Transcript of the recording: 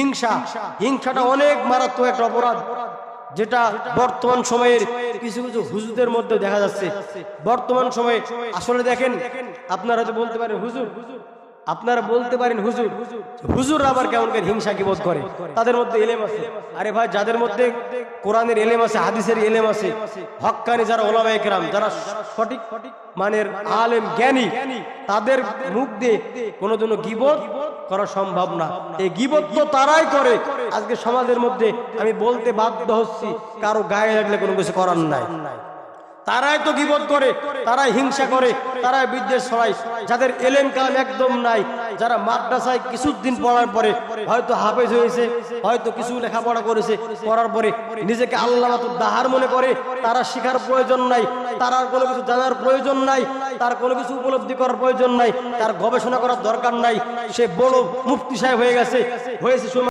হিংসা, হিংসাটা অনেক মারাত্মক একটা অপরাধ, যেটা বর্তমান সময়ের কিছু কিছু হুজুরদের মধ্যে দেখা যাচ্ছে। বর্তমান সময়ে আসলে দেখেন, আপনারা হয়তো বলতে পারেন হুজুর, আপনারা বলতে পারেন হুজুর, হুজুর আবার কেমন করে হিংসা কি বোধ করে, তাদের মধ্যে এলেম আছে। আরে ভাই, যাদের মধ্যে কোরআনের এলেম আছে, হাদিসের এলেম আছে, হক্কানি যারা ওলামায়ে কেরাম, যারা সঠিক মানের আলেম জ্ঞানী, তাদের মুখ দিয়ে কোনোদিনও গীবত করা সম্ভব না। এই গীবত তো তারাই করে, আজকে সমাজের মধ্যে আমি বলতে বাধ্য হচ্ছি, কারো গায়ে লাগলে কোনো কিছু করার নাই, তারাই তো গীবত করে, তারাই হিংসা করে, তারাই বিদ্বেষ ছড়ায়। যাদের এলেম কালাম একদম নাই, যারা মাদ্রাসায় কিছুদিন পড়ার পরে হয়তো হাফেজ হয়েছে, হয়তো কিছু লেখাপড়া করেছে, করার পরে নিজেকে আল্লাহ মাতুর দাহার মনে করে, তারা শিখার প্রয়োজন নাই, তার আর কোনো কিছু জানার প্রয়োজন নাই, তার কোনো কিছু উপলব্ধি করার প্রয়োজন নাই, তার গবেষণা করার দরকার নাই, সে বড় মুফতি সাহেব হয়ে গেছে, হয়েছে